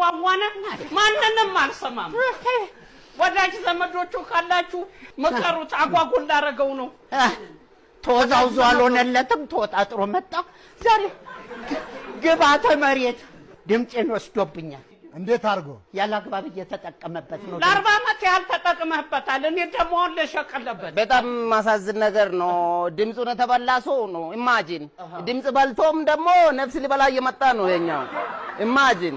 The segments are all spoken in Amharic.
ዋዋና ማንንም አልሰማም ወዳጅ ዘመዶቹ ካላችሁ መከሩት አጓጉል ዳረገው ነው ተወዛውዞ አልሆነለትም ተወጣጥሮ መጣ ዛሬ ግባተ መሬት ድምጼን ወስዶብኛል እንዴት አርጎ ያላግባብ እየተጠቀመበት ነው ለ40 ዓመት ያልተጠቀመህበታል እኔ ደግሞ ለሸቀለበት በጣም ማሳዝን ነገር ነው ድምጹ ነው ተበላሶ ነው ኢማጂን ድምጽ በልቶም ደግሞ ነፍስ ሊበላ እየመጣ ነው የኛው ኢማጂን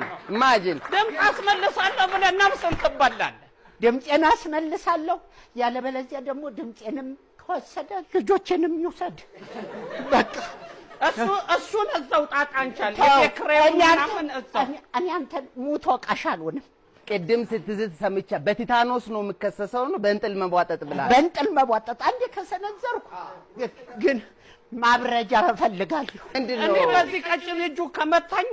ድምጽ አስመልሳለሁ ብለህ ነፍስን ትበላለህ ድምጼን አስመልሳለሁ ያለበለዚያ ደግሞ ድምጼንም ከወሰደ ልጆችንም ይውሰድ በቃ እሱን እዛው ጣጣንቻል የክሬውናምን እዛው እኔ አንተ ሙቶ ቀሻሉን ቅድም ስትዝት ሰምቻ በቲታኖስ ነው የምከሰሰው ነው በእንጥል መቧጠጥ ብላ በእንጥል መቧጠጥ አንዴ ከሰነዘርኩ ግን ማብረጃ እፈልጋለሁ እኔ በዚህ ቀጭን እጁ ከመታኝ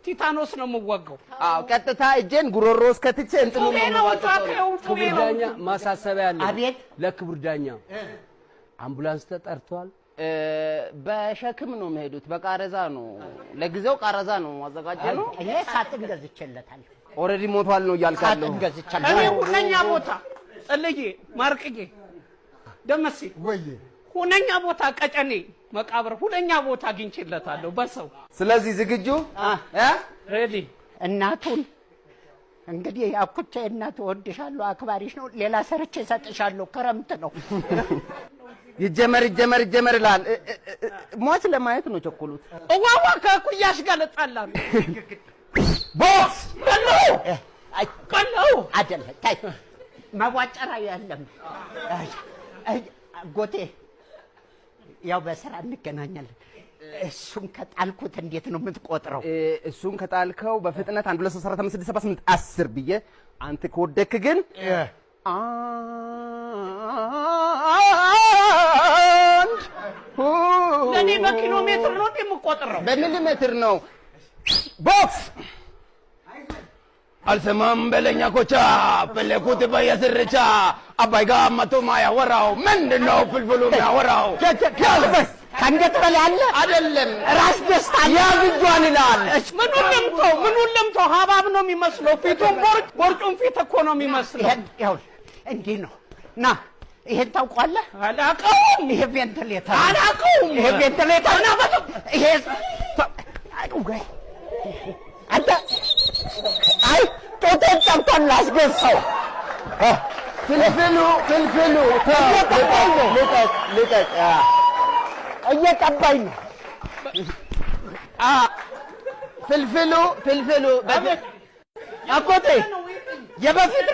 ቲታኖስ ነው የምወጋው አዎ ቀጥታ እጄን ጉሮሮ እስከትቼ እንጥሉ ነው የምወጋው ክቡር ዳኛ ማሳሰቢያ አለ አቤት ለክቡር ዳኛ አምቡላንስ ተጠርቷል በሸክም ነው የሚሄዱት በቃረዛ ነው ለጊዜው ቃረዛ ነው አዘጋጀ ነው እኔ ሳጥን ገዝቼለታል ኦሬዲ ሞቷል ነው ያልካለው ሳጥን ገዝቻለሁ እኔ ሁነኛ ቦታ ጽልዬ ማርቅዬ ደመሲ ወይ ሁነኛ ቦታ ቀጨኔ መቃብር ሁነኛ ቦታ አግኝቼለታለሁ በሰው ስለዚህ ዝግጁ ሬዲ እናቱን እንግዲህ አኩቼ እናቱ ወድሻለሁ አክባሪሽ ነው ሌላ ሰርቼ ሰጥሻለሁ ክረምት ነው ይጀመር ይላል ሞት ለማየት ነው ቸኩሉት ዋዋ ከኩያሽ ጋር ለጣላን ቦስ ቀለው አይደል ታይ ማዋጨራ ያለም ጎቴ ያው በስራ እንገናኛለን እሱን ከጣልኩት እንዴት ነው የምትቆጥረው እሱን ከጣልከው በፍጥነት 1 2 3 4 5 6 7 8 10 ብዬ አንተ ከወደክ ግን ለኔ በኪሎ ሜትር ነው የምቆጥረው በሚሊሜትር ነው ቦክስ አልሰማም በለኛ ኮቻ ፈለኩት በየስርቻ አባይ ጋር መቶ ማያወራው ምንድነው ፍልፍሉ የሚያወራው ከአንገት በላይ አለ አይደለም ራስ ደስታ ያዝጇን ይላል ምኑን ለምተው ሀባብ ነው የሚመስለው ፊቱን ቦርጩን ፊት እኮ ነው የሚመስለው ያው እንዲህ ነው ና ይሄን ታውቀዋለህ አላውቀውም ይሄ ቬንትሌተር አላውቀውም ይሄ ቬንትሌተር ነው ይሄ አንተ አይ ጦቴን ጨምቷን ላስገሳው ፍልፍሉ ልቀቅ እየቀባኝ ነው ፍልፍሉ አቆቴ የበፊት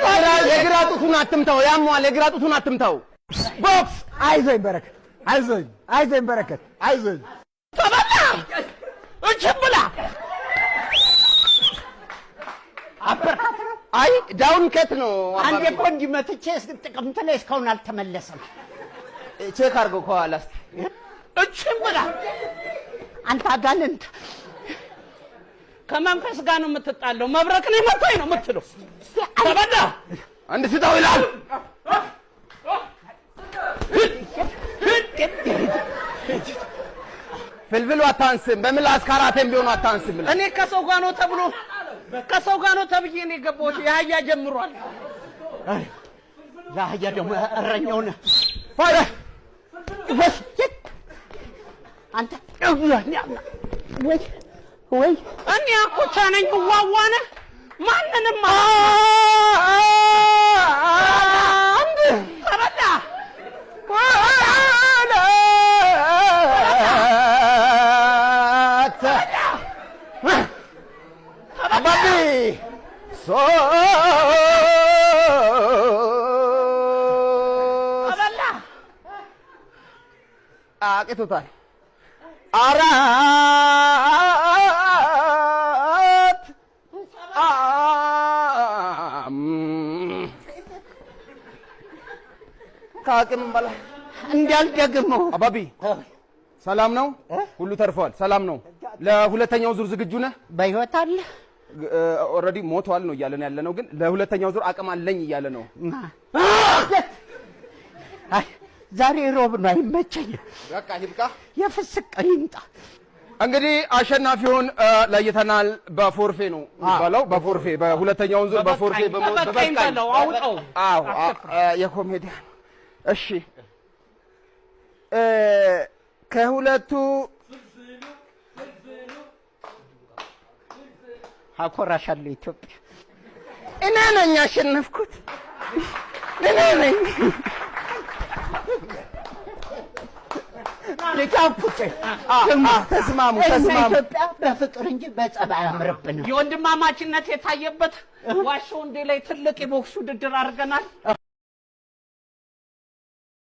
የግራ ጡቱን አትምታው ያሟል የግራ ጡቱን አትምታው ቦክስ አይዞኝ በረከት አይዞኝ በረከት አይዞኝ ተበላ እችብላ አበርካት ነው አይ ዳውን ከት ነው አንዴ እኮ እንዲህ መትቼ ጥቅምት ላይ እስካሁን አልተመለሰም ቼክ አድርገው ከኋላ እችብላ አንተ አጋንንት ከመንፈስ ጋር ነው የምትጣለው መብረቅ ነው መጥቶኝ ነው የምትለው ተበላ አንድ ስታው ይላል ፍልፍሉ አታንስም በምላስ ካራቴም ቢሆን አታንስም እኔ ከሰው ጋር ነው ተብሎ ከሰው ጋር ነው ተብዬ ነው የገባሁት ያያ ጀምሯል ያያ ደግሞ እረኛው ነው አንተ ወይ እኔ አኩቻ ነኝ ዋዋነ ማንንም አንድ ተበላ አባቢ ተበላ አቅቶታል አራት ከአቅም በላይ እንዳልደግመው አባቢ ሰላም ነው ሁሉ ተርፏል ሰላም ነው ለሁለተኛው ዙር ዝግጁ ነህ በህይወት አለ ኦሬዲ ሞቷል ነው እያለን ያለ ነው ግን ለሁለተኛው ዙር አቅም አለኝ እያለ ነው አይ ዛሬ ሮብ ነው አይመቸኝም በቃ ይብቃ የፍስቅ ቀን ይምጣ እንግዲህ አሸናፊውን ለይተናል። በፎርፌ ነው የሚባለው። በፎርፌ በሁለተኛውን ዙር በፎርፌ በበቃኝ በለው አውጣው። አዎ የኮሜዲያን እሺ ከሁለቱ አኮራሻለሁ ኢትዮጵያ። እኔ ነኝ ያሸነፍኩት፣ እኔ ነኝ። ልጫፉት ተስማሙ። ኢትዮጵያ በፍቅር እንጂ በጸባይ አያምርብንም። የወንድማማችነት የታየበት ዋሾ እንዴ ላይ ትልቅ የቦክስ ውድድር አድርገናል።